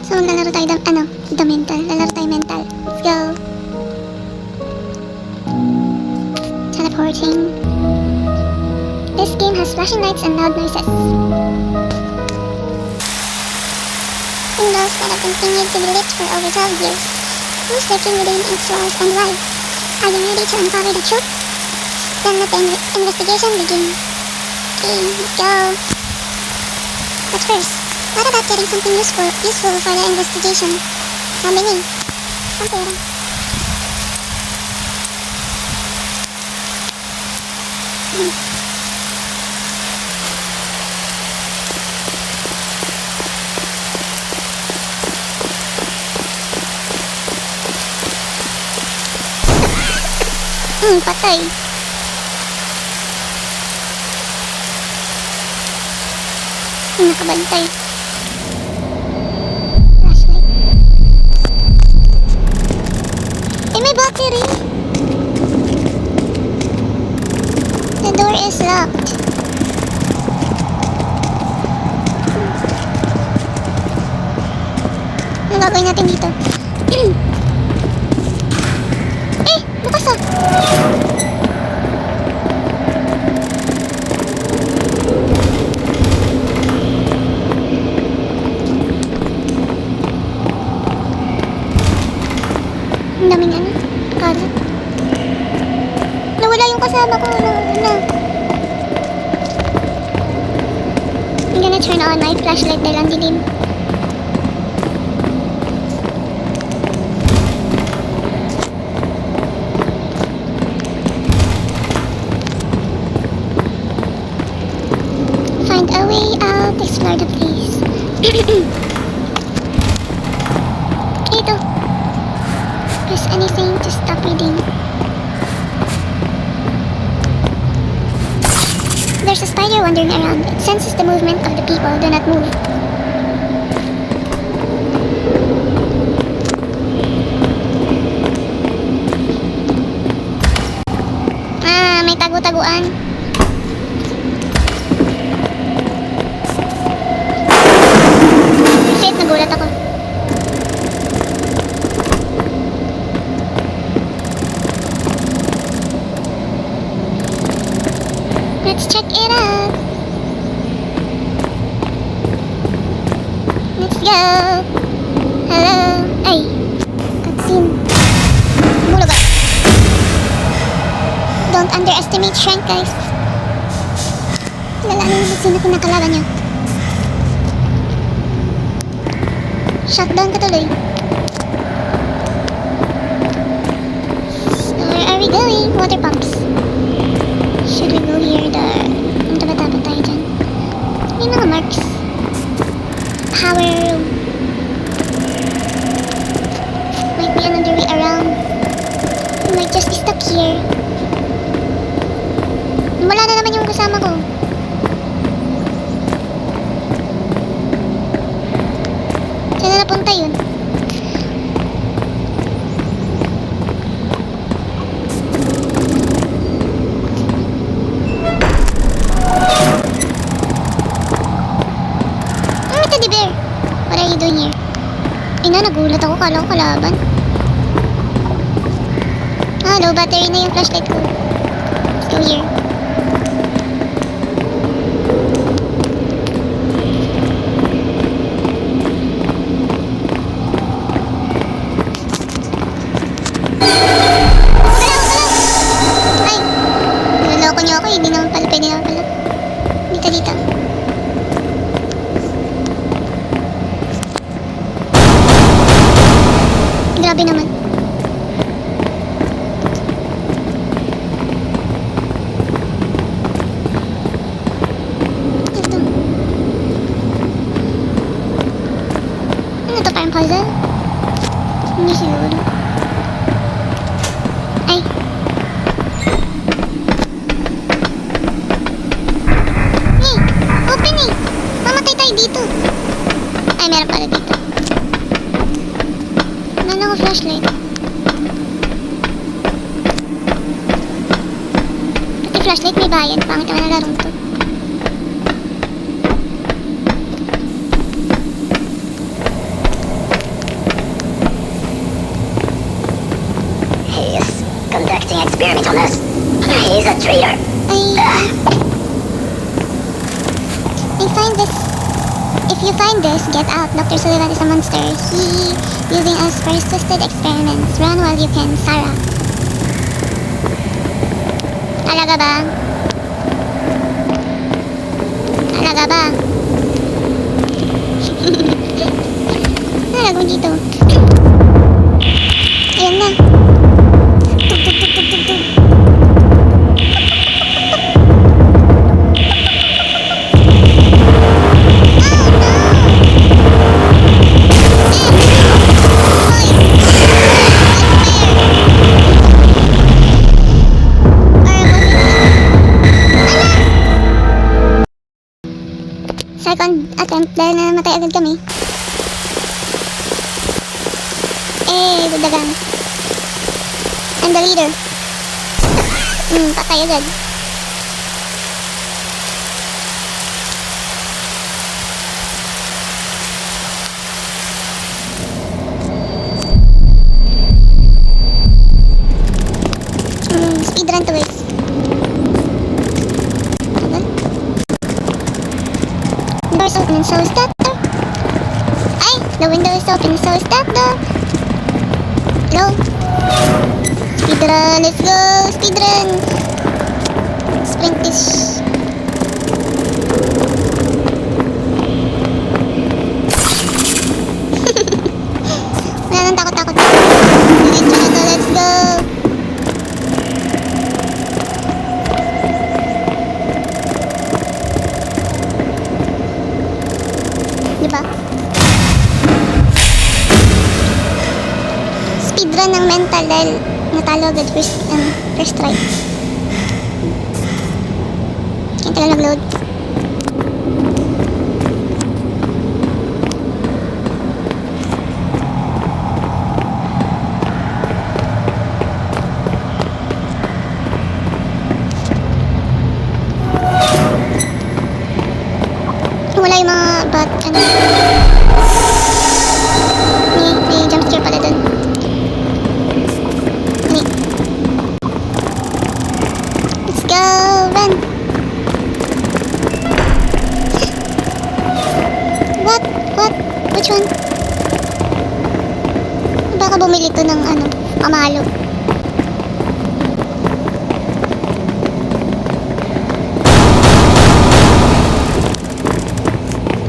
So, maglalaro tayo the mental. Lalaro tayo mental. Let's go. Teleporting. This game has flashing lights and loud noises. Windows that have continued to be lit for over 12 years. Who's lurking within its walls and why? Are you ready to uncover the truth? Then let the investigation begin. Okay, let's go. But first, what about getting something useful for the investigation? Sabi niya, ang pera. Patay. Nakabantay. Flashlight. May battery. The door is locked. Ano gagawin natin dito? Bukas ah. Ang daming kalat. Nawala yung kasama ko. I'm gonna turn on my flashlight dahil ang dilim. Find a way out, explore the place. Ito. Press anything to stop reading. There's a spider wandering around. It senses the movement of the people. Do not move. May tagu-taguan. Shit, nagulat ako. Let's check it out. Let's go. Hello. Ay. Cutscene. Bulog ah. Don't underestimate strength, guys. Lala na yung sino pinakalaban niyo. Shutdown ka tuloy. So where are we going? Water pumps. Should we go here? Ang tapat-tapat tayo dyan. May mga marks. Power room. Might be another way around. We might just be stuck here. Wala na naman yung kasama ko. Saan na napunta yun? Teddy bear, what are you doing here? Ina, nagulat ako. Kala ko kalaban. Low battery na yung flashlight ko. Let's go here. Ay! Niloloko niyo ako. Hindi naman pala. Pwede naman pala. Dito. Grabe naman. Ito. Ano to? Parang puzzle? Hindi siguro. Ay. Hey! Open eh! Mamatay tayo dito. Ay, meron pala dito. Wala ko flashlight. Pati flashlight may bayad. Pangit naman na larong to. traitor. I find this. If you find this, get out. Dr. Sullivan is a monster. He using us for assisted experiments. Run while you can, Sarah. Talaga ba? Talaga ba? Ano gagawin dito? Ayan na. Tug, tug, tug, tug, tug, tug. Second attempt dahil namatay agad kami. With the gun. I'm the leader. Patay agad. Speedrun to guys. The door's open and so is that door. Ay! The window is open and so is that door. Go! Speedrun! Let's go! Speedrun! Sprint this. Wala nang takot-takot. Let's go! Diba? Speedrun ng mental dahil natalo agad first try. Kaya tagal nag-load. Wala yung mga bot, may jumpscare pala dun. Let's go, run! What? Which one? Baka bumili to ng pamalo.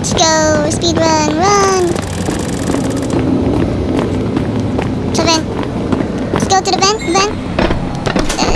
Let's go, speedrun, run! Sa vent. Let's go to the vent.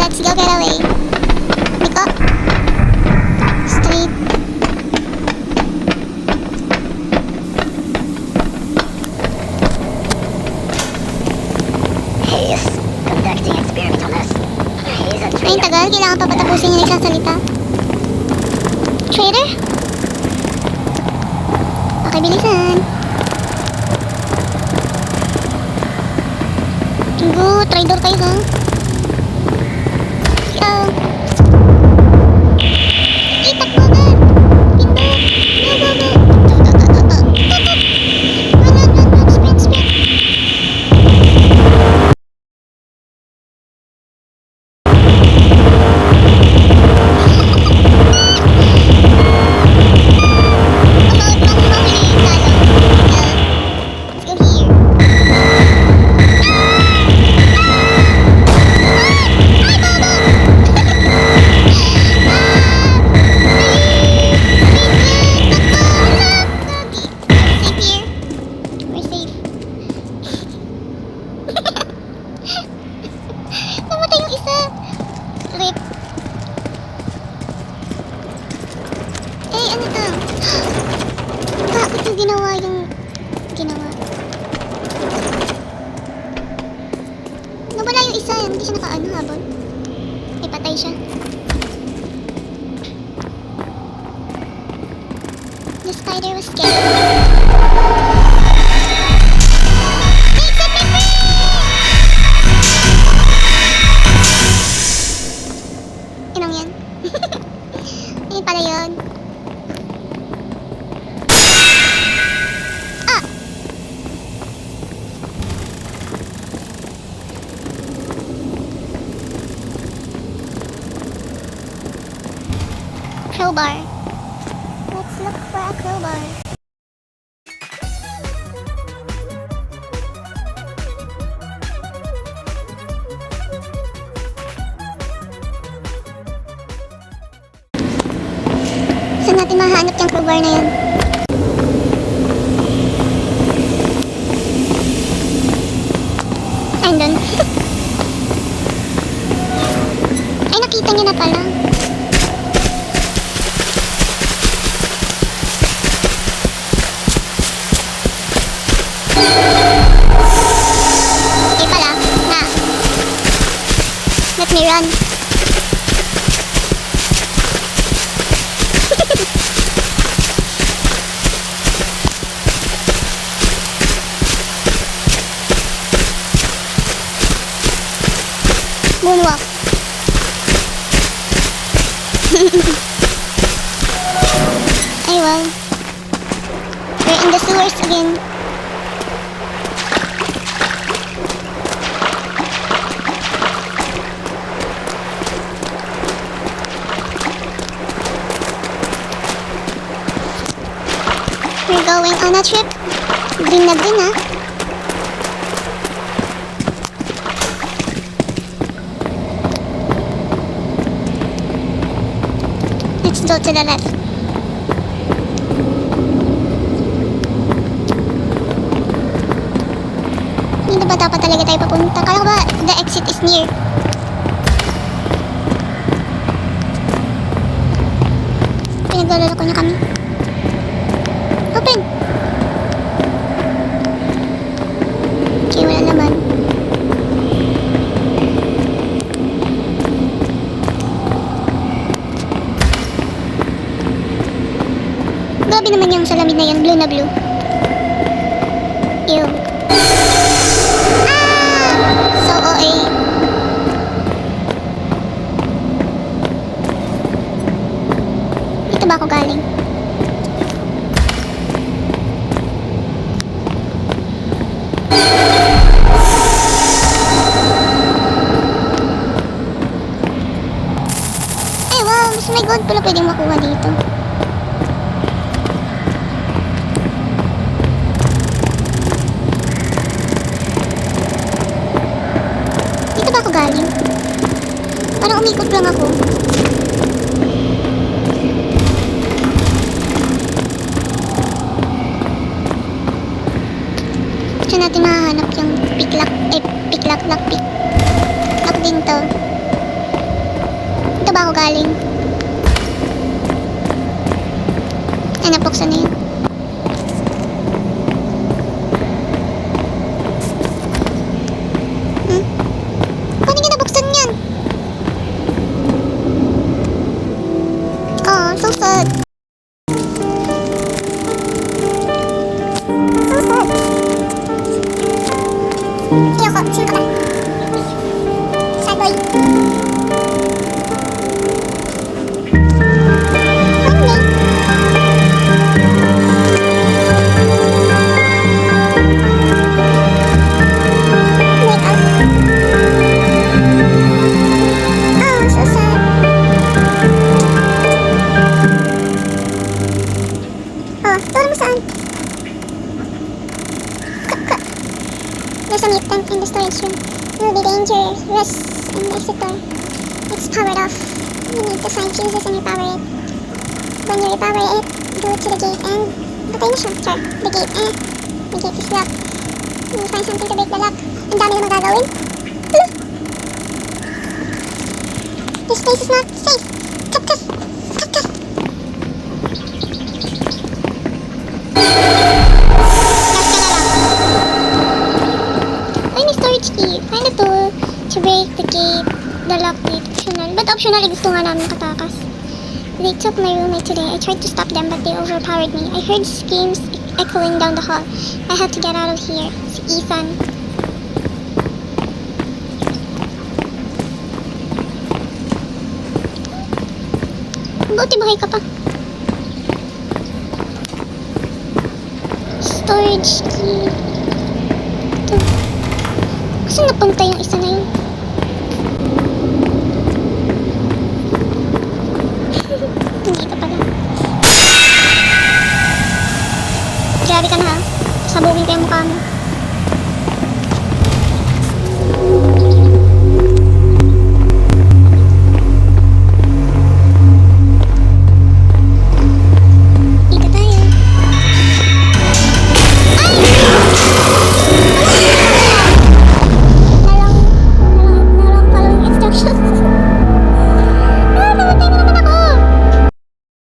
Let's go get away. Pick up. Straight. He's conducting experiments on us. He's a Ay, traitor. tagal. Kailangan pa patapusin yung isang salita. Traitor? Okay, bilisan. Go, traitor kayo ha. Go. Itak mo agad. Pindot. Go. Run. Sprint. Namatay yung isa. Rip. Ano to? Bakit yung ginawa? Nawala yung isa. Hindi siya habol. Ay, patay siya. The spider was scared. Ini pala yun. crowbar. Let's look for a crowbar. Saan natin mahanap yung crowbar na yun? Andun. Ay, nakita niya na pala. Okay pala. Na. Let me run. Moonwalk. Ay, well. We're in the sewers again. We're going on a trip. Green na green, ah. Let's go to the left. Dito ba dapat talaga tayo papunta? Kala ko ba the exit is near? Pinaglalaro ko niya kami. Open! Okay, wala naman. Grabe naman yung salamin na yun, blue na blue. Ew. So OA. Dito ba ako galing? Ay wow, mas may gold pala pwedeng makuha dito. Galing. Parang umikot lang ako. Saan natin mahahanap yung pick-lock din to. Ito ba ako galing? Ay, napuksan na yun. Paano niya nabuksan yan? Oh, so sad. So sad. Ayoko, sino ka ba? Sad boy. There's a mutant in the storage room. It will be dangerous in the exit door. It's powered off. You need to find fuses and repower it. When you repower it, go to the gate and... Patay na siya. Sure. The gate is locked. You will find something to break the lock. Ang dami naman gagawin. Hello? This place is not safe. Cut. Key. Find a tool to break the gate. The lock gate. Optional. But optional, gusto nga namin katakas. They took my roommate today. I tried to stop them, but they overpowered me. I heard screams echoing down the hall. I had to get out of here. Si Ethan. Buti buhay ka pa. Storage key. Ito. Saan napunta yung isa na yun? Hindi Ito pala. Grabe ka na ha. Sabugin ko yung mukha mo.